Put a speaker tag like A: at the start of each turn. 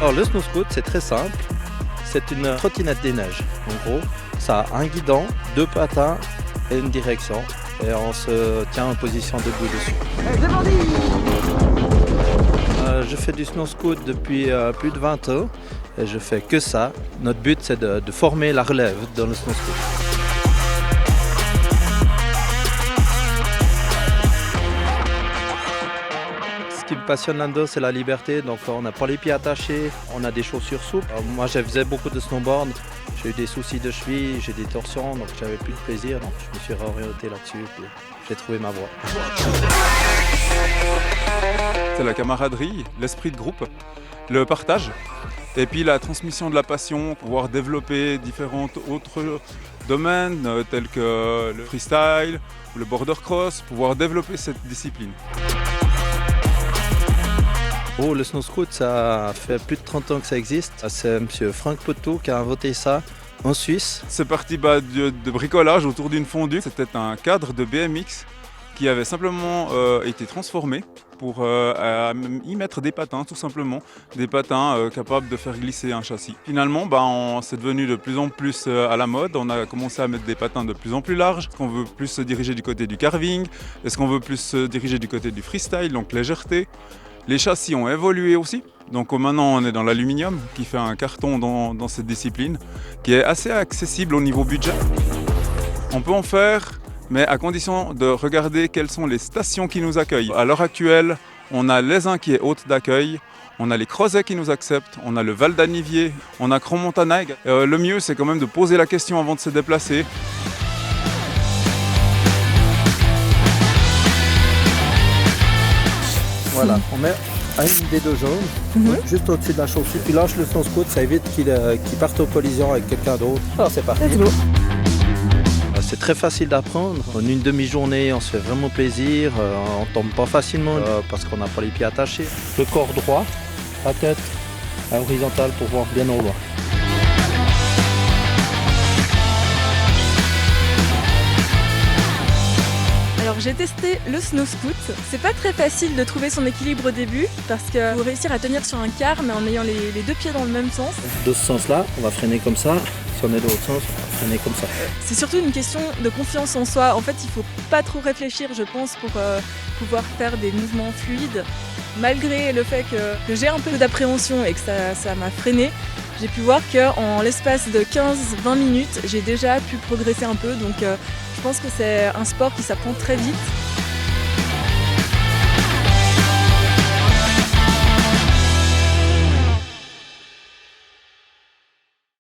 A: Alors le snow scoot, c'est très simple. C'est une trottinette des neiges. En gros, ça a un guidon, deux patins et une direction. Et on se tient en position debout dessus. Je fais du snow scoot depuis plus de 20 ans et je fais que ça. Notre but, c'est de former la relève dans le snow scoot. Ce qui me passionne là-dedans, c'est la liberté. Donc on n'a pas les pieds attachés, on a des chaussures souples. Alors, moi, je faisais beaucoup de snowboard. J'ai eu des soucis de cheville, j'ai des torsions, donc j'avais plus de plaisir. Donc je me suis réorienté là-dessus et j'ai trouvé ma voie.
B: C'est la camaraderie, l'esprit de groupe, le partage et puis la transmission de la passion, pouvoir développer différents autres domaines tels que le freestyle, le border cross, pouvoir développer cette discipline.
A: Oh, le snow scoot, ça fait plus de 30 ans que ça existe. C'est M. Frank Poteau qui a inventé ça en Suisse.
B: C'est parti de bricolage autour d'une fondue. C'était un cadre de BMX qui avait simplement été transformé pour y mettre des patins, tout simplement. Des patins capables de faire glisser un châssis. Finalement, c'est devenu de plus en plus à la mode. On a commencé à mettre des patins de plus en plus larges. Est-ce qu'on veut plus se diriger du côté du carving? Est-ce qu'on veut plus se diriger du côté du freestyle, donc légèreté? Les châssis ont évolué aussi, donc maintenant on est dans l'aluminium qui fait un carton dans cette discipline qui est assez accessible au niveau budget. On peut en faire, mais à condition de regarder quelles sont les stations qui nous accueillent. À l'heure actuelle, on a Les Uns qui est hôte d'accueil, on a les Creusets qui nous acceptent, on a le Val d'Anivier, on a Crans-Montanaig. Le mieux c'est quand même de poser la question avant de se déplacer.
A: Voilà, on met une des deux jaunes, juste au-dessus de la chaussure. Tu lâches le snow scoot, ça évite qu'il parte en collision avec quelqu'un d'autre. Alors c'est parti. C'est très facile d'apprendre. En une demi-journée, on se fait vraiment plaisir. On tombe pas facilement parce qu'on n'a pas les pieds attachés. Le corps droit, la tête horizontale pour voir bien au loin.
C: Alors j'ai testé le snow scoot. C'est pas très facile de trouver son équilibre au début parce qu'il faut réussir à tenir sur un quart mais en ayant les deux pieds dans le même sens.
A: De ce sens-là, on va freiner comme ça. Si on est de l'autre sens, on va freiner comme ça.
C: C'est surtout une question de confiance en soi. En fait, il faut pas trop réfléchir, je pense, pour pouvoir faire des mouvements fluides. Malgré le fait que j'ai un peu d'appréhension et que ça m'a freiné, j'ai pu voir qu'en l'espace de 15-20 minutes, j'ai déjà pu progresser un peu. Donc je pense que c'est un sport qui s'apprend très vite.